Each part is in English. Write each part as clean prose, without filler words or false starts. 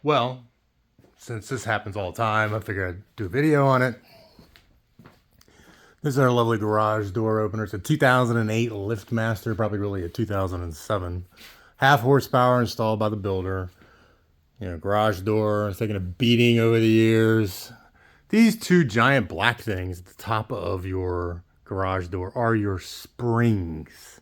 Well, since this happens all the time, I figured I'd do a video on it. This is our lovely garage door opener. It's a 2008 Liftmaster, probably really a 2007. Half horsepower installed by the builder. You know, garage door. It's taken a beating over the years. These two giant black things at the top of your garage door are your springs.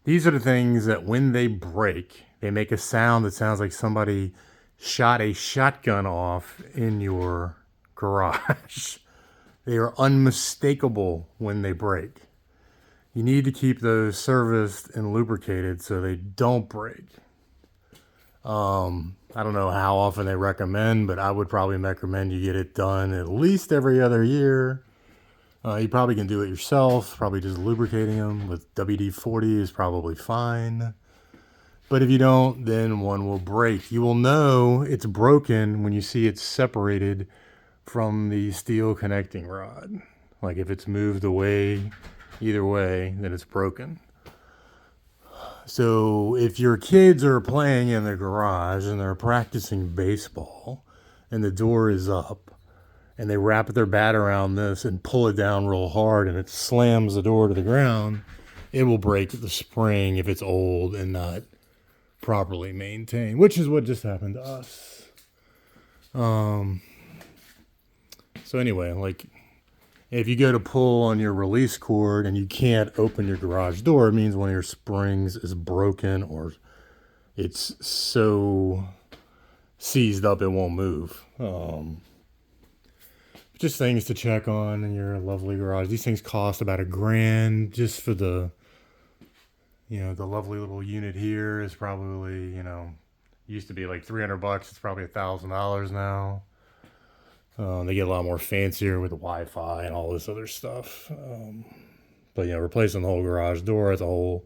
These are the things that when they break, they make a sound that sounds like somebody shot a shotgun off in your garage. They are unmistakable when they break. You need to keep those serviced and lubricated so they don't break. I don't know how often they recommend, but I would probably recommend you get it done at least every other year. You probably can do it yourself. Probably just lubricating them with WD-40 is probably fine. But if you don't, then one will break. You will know it's broken when you see it's separated from the steel connecting rod. Like if it's moved away either way, then it's broken. So if your kids are playing in their garage and they're practicing baseball and the door is up and they wrap their bat around this and pull it down real hard and it slams the door to the ground, it will break the spring if it's old and not properly maintained, which is what just happened to us. So anyway, like if you go to pull on your release cord and you can't open your garage door, it means one of your springs is broken or it's so seized up it won't move. Just things to check on in your lovely garage. These things cost about $1,000 just for the, the lovely little unit here is probably, used to be like $300. It's probably $1,000 now. They get a lot more fancier with the Wi-Fi and all this other stuff. But replacing the whole garage door is a whole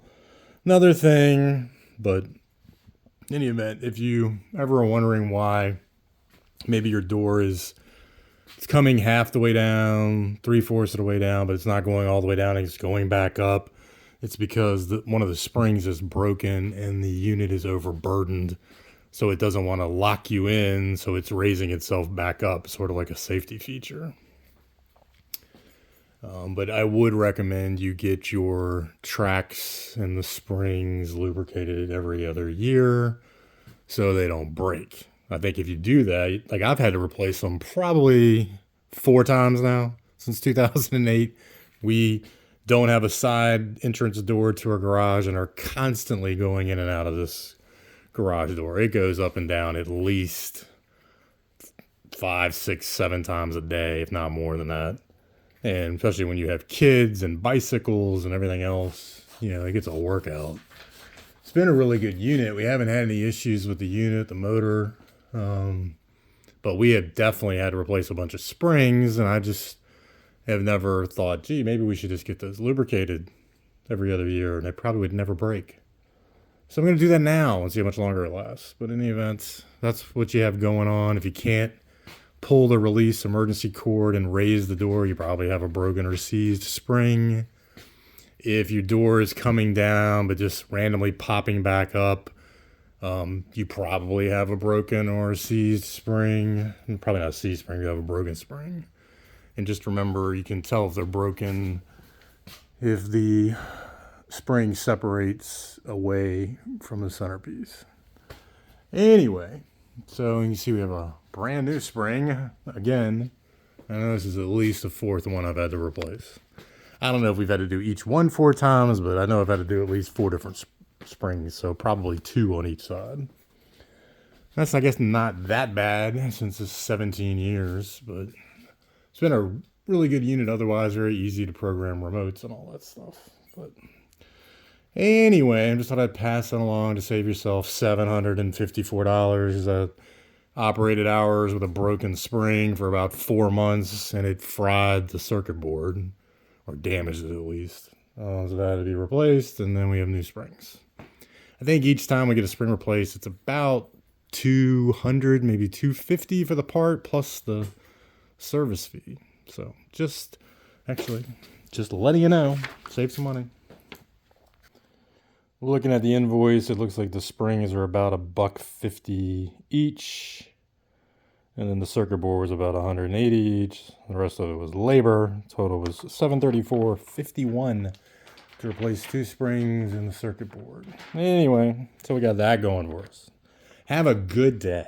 another thing. But in any event, if you ever are wondering why maybe your door it's coming half the way down, 3/4 of the way down, but it's not going all the way down, it's going back up. It's because one of the springs is broken and the unit is overburdened. So it doesn't want to lock you in, so it's raising itself back up, sort of like a safety feature. But I would recommend you get your tracks and the springs lubricated every other year so they don't break. I think if you do that, like I've had to replace them probably 4 times now since 2008. We don't have a side entrance door to our garage and are constantly going in and out of this garage door. It goes up and down at least 5, 6, 7 times a day, if not more than that. And especially when you have kids and bicycles and everything else, it gets a workout. It's been a really good unit. We haven't had any issues with the unit, the motor. But we have definitely had to replace a bunch of springs, and I just have never thought, gee, maybe we should just get those lubricated every other year, and they probably would never break. So I'm going to do that now and see how much longer it lasts. But in any event, that's what you have going on. If you can't pull the release emergency cord and raise the door, you probably have a broken or seized spring. If your door is coming down but just randomly popping back up, you probably have a broken or seized spring. Probably not a seized spring, you have a broken spring. And just remember, you can tell if they're broken if the spring separates away from the centerpiece. Anyway, so you can see we have a brand new spring. Again, I know this is at least the 4th one I've had to replace. I don't know if we've had to do each one 4 times, but I know I've had to do at least 4 different springs, so probably 2 on each side. That's, I guess, not that bad since it's 17 years, but it's been a really good unit otherwise, very easy to program remotes and all that stuff. But anyway, I just thought I'd pass that along to save yourself $754. Operated hours with a broken spring for about 4 months, and it fried the circuit board, or damaged it at least. So that had to be replaced, and then we have new springs. I think each time we get a spring replaced, it's about $200, maybe $250 for the part, plus the service fee. So just letting you know, save some money. Looking at the invoice, it looks like the springs are about $1.50 each. And then the circuit board was about 180 each. The rest of it was labor. Total was $734.51 to replace 2 springs and the circuit board. Anyway, so we got that going for us. Have a good day.